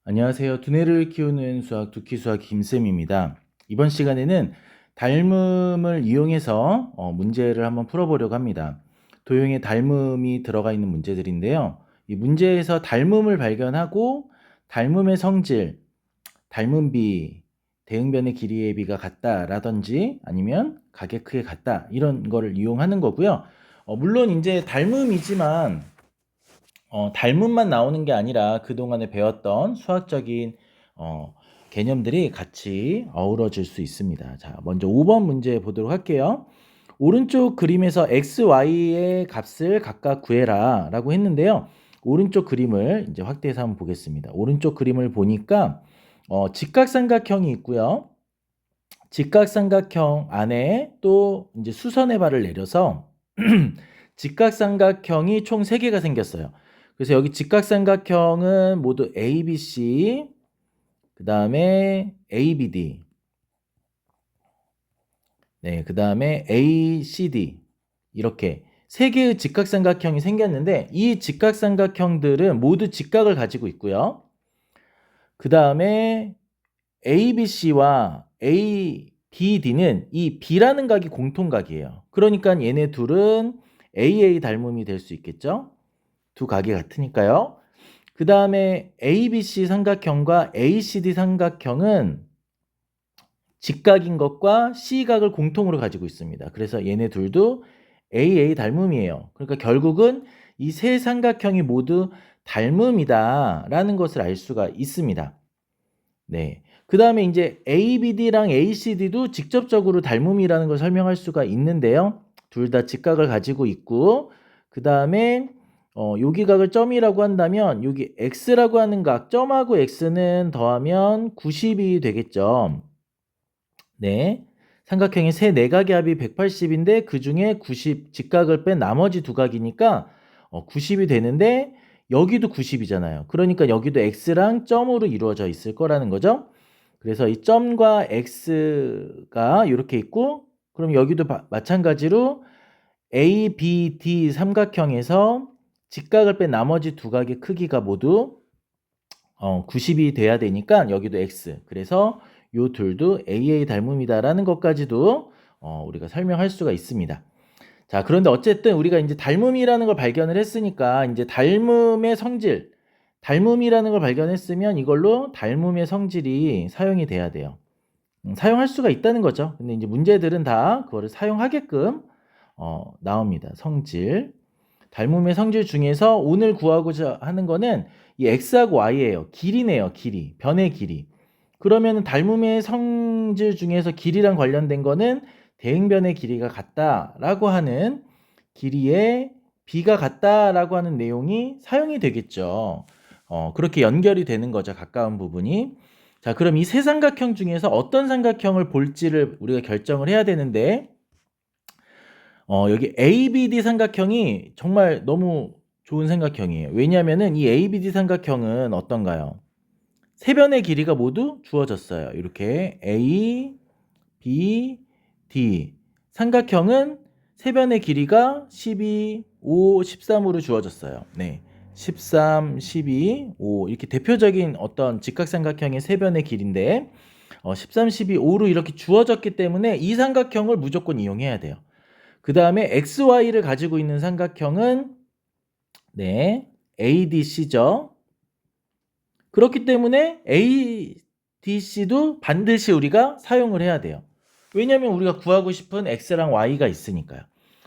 안녕하세요. 두뇌를 키우는 수학 두키수학 김쌤입니다. 이번 시간에는 닮음을 이용해서 문제를 한번 풀어보려고 합니다. 도형에 닮음이 들어가 있는 문제들인데요. 이 문제에서 닮음을 발견하고 닮음의 성질, 닮음비, 대응변의 길이의 비가 같다라든지 아니면 각의 크게 같다 이런 거를 이용하는 거고요. 물론 이제 닮음이지만 닮음만 나오는 게 아니라 그동안에 배웠던 수학적인 개념들이 같이 어우러질 수 있습니다. 자, 먼저 5번 문제 보도록 할게요. 오른쪽 그림에서 x, y의 값을 각각 구해라 라고 했는데요. 오른쪽 그림을 이제 확대해서 한번 보겠습니다. 오른쪽 그림을 보니까 직각삼각형이 있고요. 직각삼각형 안에 또 이제 수선의 발을 내려서 직각삼각형이 총 3개가 생겼어요. 그래서 여기 직각삼각형은 모두 ABC, 그 다음에 ABD, 네, 그 다음에 ACD 이렇게 3개의 직각삼각형이 생겼는데 이 직각삼각형들은 모두 직각을 가지고 있고요. 그 다음에 ABC와 ABD는 이 B라는 각이 공통각이에요. 그러니까 얘네 둘은 AA 닮음이 될 수 있겠죠? 두 각이 같으니까요. 그 다음에 ABC 삼각형과 ACD 삼각형은 직각인 것과 C각을 공통으로 가지고 있습니다. 그래서 얘네 둘도 AA 닮음이에요. 그러니까 결국은 이 세 삼각형이 모두 닮음이다라는 것을 알 수가 있습니다. 네. 그 다음에 이제 ABD랑 ACD도 직접적으로 닮음이라는 걸 설명할 수가 있는데요. 둘 다 직각을 가지고 있고, 그 다음에 여기 각을 점이라고 한다면 여기 X라고 하는 각, 점하고 X는 더하면 90이 되겠죠. 네. 삼각형의 세 내각의 합이 180인데 그 중에 90 직각을 뺀 나머지 두 각이니까 90이 되는데 여기도 90이잖아요. 그러니까 여기도 x랑 점으로 이루어져 있을 거라는 거죠. 그래서 이 점과 x가 이렇게 있고 그럼 여기도 마찬가지로 A, B, D 삼각형에서 직각을 뺀 나머지 두 각의 크기가 모두 90이 돼야 되니까 여기도 x. 그래서 요 둘도 AA 닮음이다라는 것까지도 우리가 설명할 수가 있습니다. 자, 그런데 어쨌든 우리가 이제 닮음이라는 걸 발견을 했으니까 이제 닮음의 성질, 닮음이라는 걸 발견했으면 이걸로 닮음의 성질이 사용이 돼야 돼요. 사용할 수가 있다는 거죠. 근데 이제 문제들은 다 그거를 사용하게끔 나옵니다. 성질. 닮음의 성질 중에서 오늘 구하고자 하는 거는 이 x하고 y예요. 길이네요. 길이. 변의 길이. 그러면 닮음의 성질 중에서 길이랑 관련된 거는 대응변의 길이가 같다라고 하는 길이의 b가 같다라고 하는 내용이 사용이 되겠죠. 그렇게 연결이 되는 거죠. 가까운 부분이. 자, 그럼 이 세 삼각형 중에서 어떤 삼각형을 볼지를 우리가 결정을 해야 되는데 여기 ABD 삼각형이 정말 너무 좋은 삼각형이에요. 왜냐면은 이 ABD 삼각형은 어떤가요? 세 변의 길이가 모두 주어졌어요. 이렇게 A, B, D. 삼각형은 세 변의 길이가 12, 5, 13으로 주어졌어요. 네. 13, 12, 5 이렇게 대표적인 어떤 직각삼각형의 세 변의 길인데 13, 12, 5로 이렇게 주어졌기 때문에 이 삼각형을 무조건 이용해야 돼요. 그 다음에 XY를 가지고 있는 삼각형은 네, ADC죠. 그렇기 때문에 ADC도 반드시 우리가 사용을 해야 돼요. 왜냐하면 우리가 구하고 싶은 X랑 Y가 있으니까요.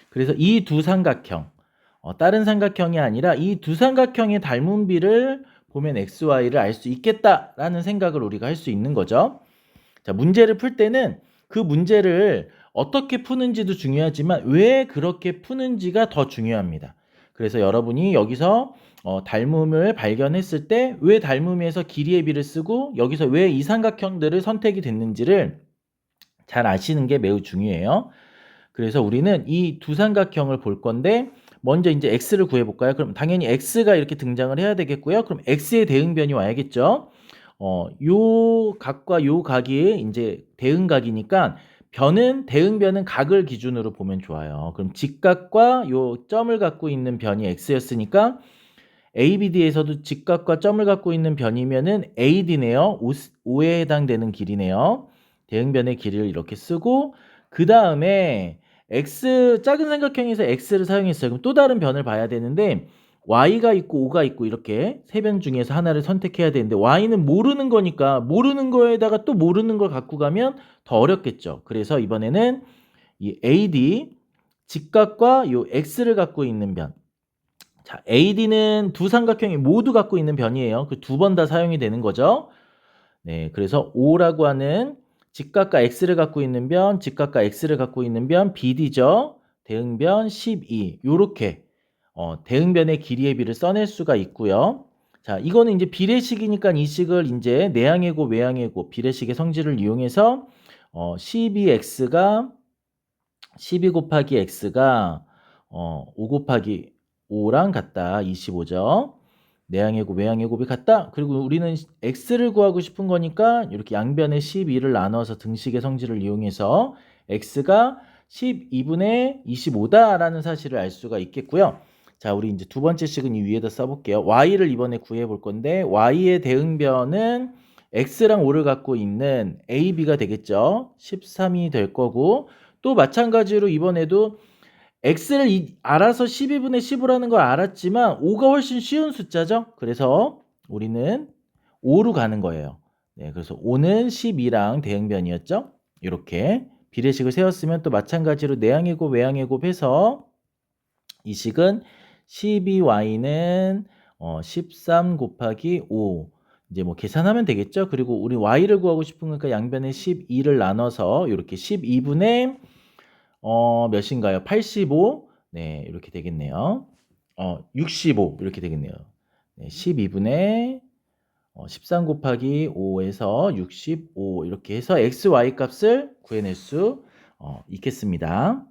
그래서 이 두 삼각형, 다른 삼각형이 아니라 이 두 삼각형의 닮음비를 보면 XY를 알 수 있겠다라는 생각을 우리가 할 수 있는 거죠. 자, 문제를 풀 때는 그 문제를 어떻게 푸는지도 중요하지만 왜 그렇게 푸는지가 더 중요합니다. 그래서 여러분이 여기서 닮음을 발견했을 때 왜 닮음에서 길이의 비를 쓰고 여기서 왜 이 삼각형들을 선택이 됐는지를 잘 아시는 게 매우 중요해요. 그래서 우리는 이 두 삼각형을 볼 건데 먼저 이제 x를 구해볼까요? 그럼 당연히 x가 이렇게 등장을 해야 되겠고요. 그럼 x의 대응변이 와야겠죠. 요 각과 요 각이 이제 대응각이니까 대응변은 각을 기준으로 보면 좋아요. 그럼 직각과 요 점을 갖고 있는 변이 x였으니까 ABD에서도 직각과 점을 갖고 있는 변이면은 AD네요. 5에 해당되는 길이네요. 대응변의 길이를 이렇게 쓰고 그 다음에 X 작은 삼각형에서 X를 사용했어요. 그럼 또 다른 변을 봐야 되는데 Y가 있고 O가 있고 이렇게 세 변 중에서 하나를 선택해야 되는데 Y는 모르는 거니까 모르는 거에다가 또 모르는 걸 갖고 가면 더 어렵겠죠. 그래서 이번에는 이 AD 직각과 요 X를 갖고 있는 변. 자, AD는 두 삼각형이 모두 갖고 있는 변이에요. 그 두 번 다 사용이 되는 거죠. 네, 그래서 O라고 하는 직각과 X를 갖고 있는 변, 직각과 X를 갖고 있는 변, BD죠. 대응변 12. 요렇게 대응변의 길이의 비를 써낼 수가 있고요. 자, 이거는 이제 비례식이니까 이 식을 이제 내항의 곱, 외항의 곱, 비례식의 성질을 이용해서 12x가 12 곱하기 x가 5 곱하기 5랑 같다. 25죠. 내항의 곱, 외항의 곱이 같다. 그리고 우리는 x를 구하고 싶은 거니까 이렇게 양변의 12를 나눠서 등식의 성질을 이용해서 x가 12분의 25다라는 사실을 알 수가 있겠고요. 자, 우리 이제 두 번째 식은 이 위에다 써볼게요. y를 이번에 구해 볼 건데 y의 대응변은 x랑 5를 갖고 있는 ab가 되겠죠. 13이 될 거고 또 마찬가지로 이번에도 x를 알아서 12분의 15라는 걸 알았지만 5가 훨씬 쉬운 숫자죠. 그래서 우리는 5로 가는 거예요. 네, 그래서 5는 12랑 대응변이었죠. 이렇게 비례식을 세웠으면 또 마찬가지로 내항의 곱, 외항의 곱 해서 이 식은 12y는 13 곱하기 5 이제 뭐 계산하면 되겠죠. 그리고 우리 y를 구하고 싶은 거니까 양변에 12를 나눠서 이렇게 12분의 몇인가요? 85. 네, 이렇게 되겠네요. 65 이렇게 되겠네요. 네, 12분의 13 곱하기 5에서 65 이렇게 해서 x, y 값을 구해낼 수 있겠습니다.